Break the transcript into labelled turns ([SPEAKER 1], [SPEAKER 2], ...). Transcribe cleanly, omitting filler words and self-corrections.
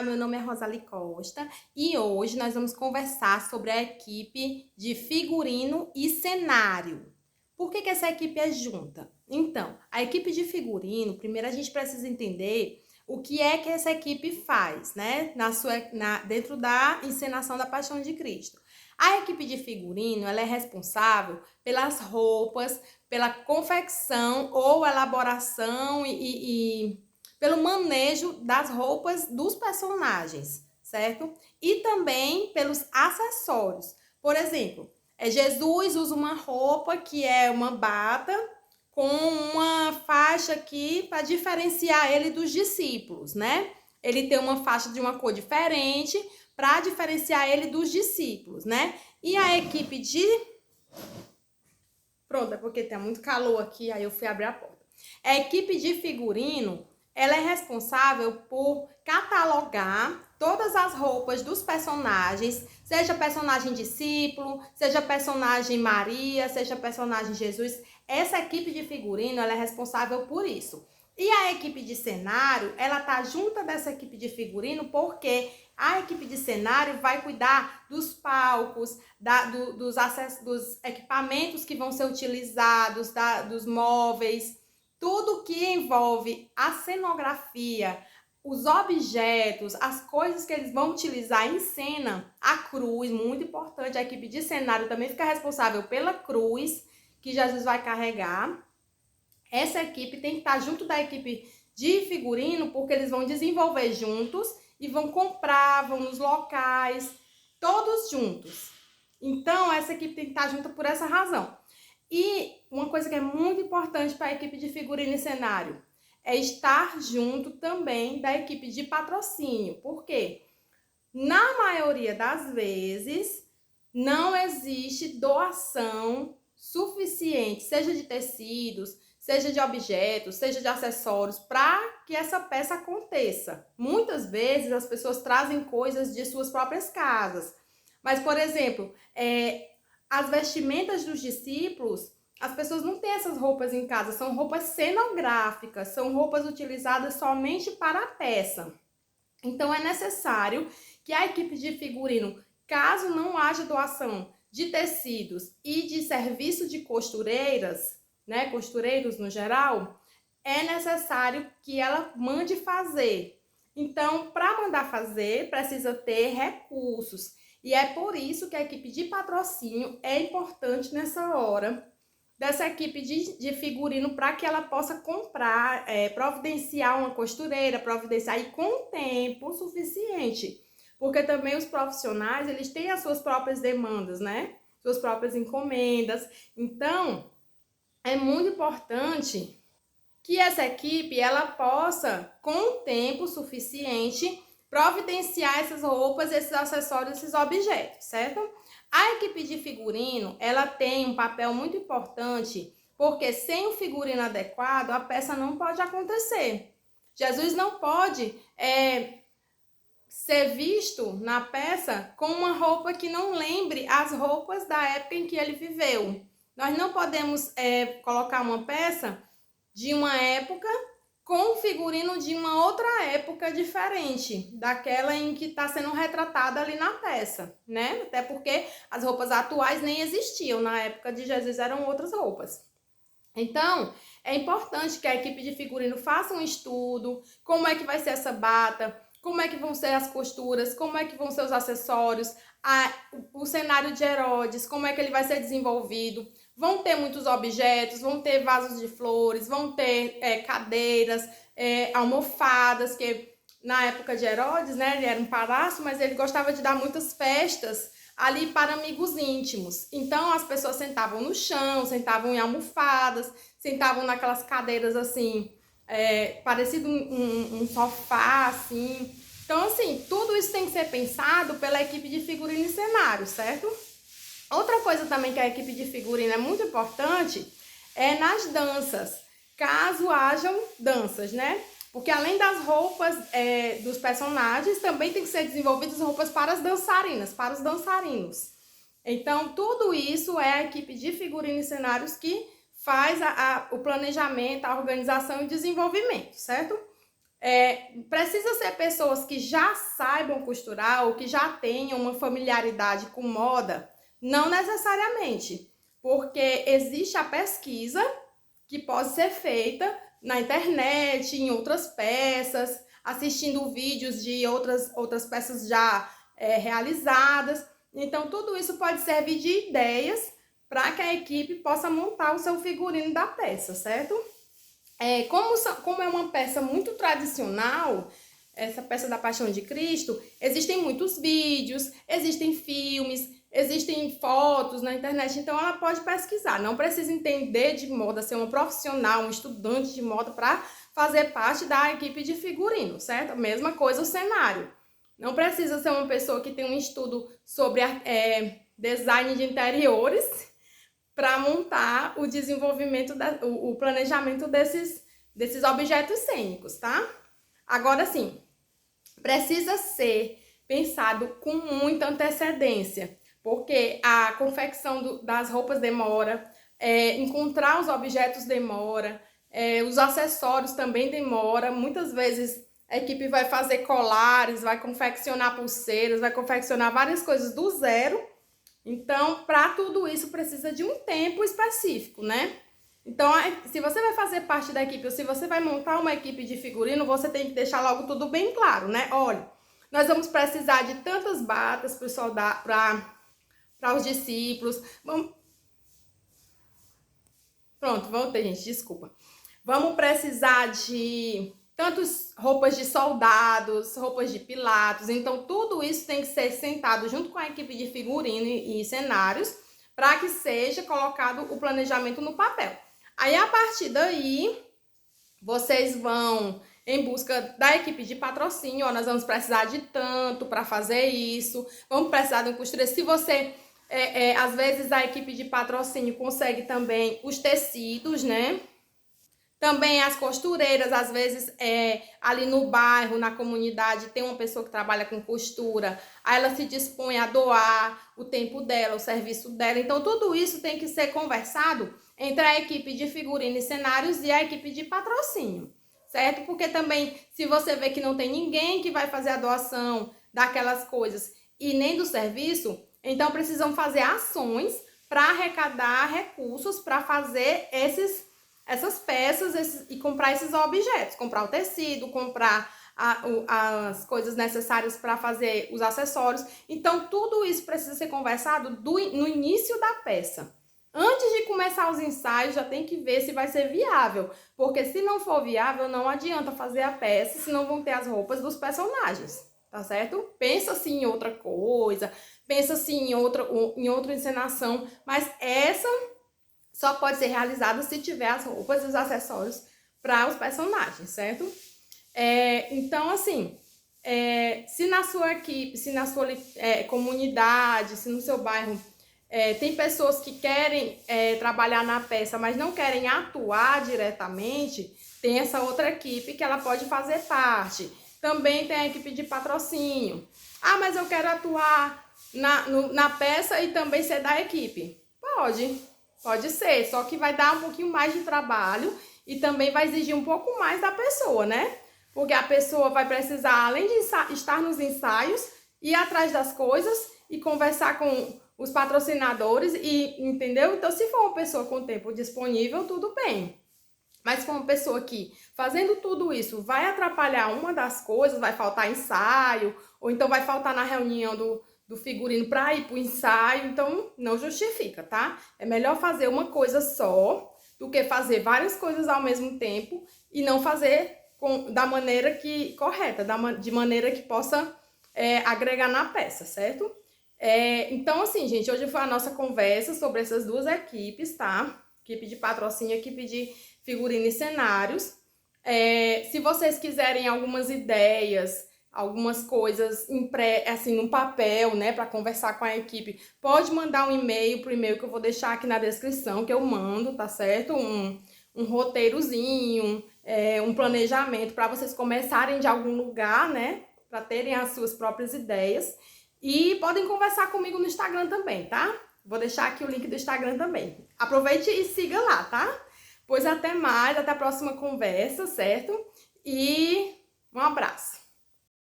[SPEAKER 1] Olá, meu nome é Rosali Costa e hoje nós vamos conversar sobre a equipe de figurino e cenário. Por que essa equipe é junta? Então, a equipe de figurino, primeiro a gente precisa entender o que é que essa equipe faz, né? Dentro da encenação da Paixão de Cristo. A equipe de figurino, ela é responsável pelas roupas, pela confecção ou elaboração pelo manejo das roupas dos personagens, certo? E também pelos acessórios. Por exemplo, Jesus usa uma roupa que é uma bata com uma faixa aqui para diferenciar ele dos discípulos, né? Ele tem uma faixa de uma cor diferente para diferenciar ele dos discípulos, né? E a equipe de... Pronto, é porque tem muito calor aqui, aí eu fui abrir a porta. A equipe de figurino, ela é responsável por catalogar todas as roupas dos personagens, seja personagem discípulo, seja personagem Maria, seja personagem Jesus. Essa equipe de figurino, ela é responsável por isso. E a equipe de cenário, ela tá junto dessa equipe de figurino porque a equipe de cenário vai cuidar dos palcos, dos equipamentos que vão ser utilizados, dos móveis, tudo que envolve a cenografia, os objetos, as coisas que eles vão utilizar em cena, a cruz, muito importante, a equipe de cenário também fica responsável pela cruz que Jesus vai carregar. Essa equipe tem que estar junto da equipe de figurino, porque eles vão desenvolver juntos e vão comprar, vão nos locais, todos juntos. Então, essa equipe tem que estar junto por essa razão. E uma coisa que é muito importante para a equipe de figurino e cenário é estar junto também da equipe de patrocínio. Por quê? Na maioria das vezes, não existe doação suficiente, seja de tecidos, seja de objetos, seja de acessórios, para que essa peça aconteça. Muitas vezes as pessoas trazem coisas de suas próprias casas. Mas, por exemplo, as vestimentas dos discípulos, as pessoas não têm essas roupas em casa, são roupas cenográficas, são roupas utilizadas somente para a peça. Então, é necessário que a equipe de figurino, caso não haja doação de tecidos e de serviço de costureiras, né, costureiros no geral, é necessário que ela mande fazer. Então, para mandar fazer, precisa ter recursos. E é por isso que a equipe de patrocínio é importante nessa hora dessa equipe de figurino, para que ela possa comprar, providenciar uma costureira, providenciar e com tempo suficiente. Porque também os profissionais, eles têm as suas próprias demandas, né? Suas próprias encomendas. Então, é muito importante que essa equipe, ela possa, com tempo suficiente, providenciar essas roupas, esses acessórios, esses objetos, certo? A equipe de figurino, ela tem um papel muito importante, porque sem o figurino adequado, a peça não pode acontecer. Jesus não pode ser visto na peça com uma roupa que não lembre as roupas da época em que ele viveu. Nós não podemos colocar uma peça de uma época com figurino de uma outra época diferente daquela em que está sendo retratada ali na peça, né? Até porque as roupas atuais nem existiam, na época de Jesus eram outras roupas. Então, é importante que a equipe de figurino faça um estudo, como é que vai ser essa bata, como é que vão ser as costuras, como é que vão ser os acessórios, o cenário de Herodes, como é que ele vai ser desenvolvido. Vão ter muitos objetos, vão ter vasos de flores, vão ter cadeiras, almofadas, que na época de Herodes, né, ele era um palácio, mas ele gostava de dar muitas festas ali para amigos íntimos. Então, as pessoas sentavam no chão, sentavam em almofadas, sentavam naquelas cadeiras assim, parecido um sofá, assim. Então, assim, tudo isso tem que ser pensado pela equipe de figurino e cenário, certo? Outra coisa também que a equipe de figurino é muito importante é nas danças, caso hajam danças, né? Porque além das roupas dos personagens, também tem que ser desenvolvidas roupas para as dançarinas, para os dançarinos. Então, tudo isso é a equipe de figurino e cenários que faz o planejamento, a organização e o desenvolvimento, certo? Precisa ser pessoas que já saibam costurar ou que já tenham uma familiaridade com moda? Não necessariamente, porque existe a pesquisa que pode ser feita na internet, em outras peças, assistindo vídeos de outras peças já realizadas. Então, tudo isso pode servir de ideias para que a equipe possa montar o seu figurino da peça, certo? Como é uma peça muito tradicional, essa peça da Paixão de Cristo, existem muitos vídeos, existem filmes, existem fotos na internet, então ela pode pesquisar. Não precisa entender de moda, ser uma profissional, um estudante de moda para fazer parte da equipe de figurino, certo? Mesma coisa o cenário. Não precisa ser uma pessoa que tem um estudo sobre design de interiores para montar o desenvolvimento, o planejamento desses objetos cênicos, tá? Agora sim, precisa ser pensado com muita antecedência, porque a confecção das roupas demora, encontrar os objetos demora, os acessórios também demora. Muitas vezes a equipe vai fazer colares, vai confeccionar pulseiras, vai confeccionar várias coisas do zero. Então, para tudo isso precisa de um tempo específico, né? Então, se você vai fazer parte da equipe ou se você vai montar uma equipe de figurino, você tem que deixar logo tudo bem claro, né? Olha, nós vamos precisar de tantas batas para os soldados, para os discípulos. Pronto, voltei, gente, desculpa. Vamos precisar de tantas roupas de soldados, roupas de Pilatos. Então, tudo isso tem que ser sentado junto com a equipe de figurino e cenários para que seja colocado o planejamento no papel. Aí, a partir daí, vocês vão em busca da equipe de patrocínio. Ó, nós vamos precisar de tanto para fazer isso. Vamos precisar de um costureiro. Se você... às vezes, a equipe de patrocínio consegue também os tecidos, né? Também as costureiras, às vezes, ali no bairro, na comunidade, tem uma pessoa que trabalha com costura, aí ela se dispõe a doar o tempo dela, o serviço dela. Então, tudo isso tem que ser conversado entre a equipe de figurino e cenários e a equipe de patrocínio, certo? Porque também, se você vê que não tem ninguém que vai fazer a doação daquelas coisas e nem do serviço, então precisam fazer ações para arrecadar recursos para fazer essas peças e comprar esses objetos, comprar o tecido, comprar as coisas necessárias para fazer os acessórios. Então, tudo isso precisa ser conversado no início da peça. Antes de começar os ensaios, já tem que ver se vai ser viável, porque se não for viável, não adianta fazer a peça, senão vão ter as roupas dos personagens, tá certo? Pensa assim em outra coisa, pensa assim em outra encenação, mas essa só pode ser realizado se tiver as roupas e os acessórios para os personagens, certo? Então, assim, se na sua equipe, se na sua comunidade, se no seu bairro tem pessoas que querem trabalhar na peça, mas não querem atuar diretamente, tem essa outra equipe que ela pode fazer parte. Também tem a equipe de patrocínio. Ah, mas eu quero atuar na peça e também ser da equipe. Pode ser, só que vai dar um pouquinho mais de trabalho e também vai exigir um pouco mais da pessoa, né? Porque a pessoa vai precisar, além de estar nos ensaios, ir atrás das coisas e conversar com os patrocinadores, entendeu? Então, se for uma pessoa com tempo disponível, tudo bem. Mas se for uma pessoa que, fazendo tudo isso, vai atrapalhar uma das coisas, vai faltar ensaio, ou então vai faltar na reunião do figurino para ir para o ensaio, então não justifica, tá? É melhor fazer uma coisa só do que fazer várias coisas ao mesmo tempo e não fazer da maneira correta, de maneira que possa agregar na peça, certo? Então, assim, gente, hoje foi a nossa conversa sobre essas duas equipes, tá? Equipe de patrocínio e equipe de figurino e cenários. Se vocês quiserem algumas ideias, algumas coisas assim, no papel, né, para conversar com a equipe, pode mandar um e-mail pro e-mail que eu vou deixar aqui na descrição, que eu mando, tá certo? Um roteirozinho, um planejamento para vocês começarem de algum lugar, né, para terem as suas próprias ideias. E podem conversar comigo no Instagram também, tá? Vou deixar aqui o link do Instagram também. Aproveite e siga lá, tá? Pois até mais, até a próxima conversa, certo? E Um abraço!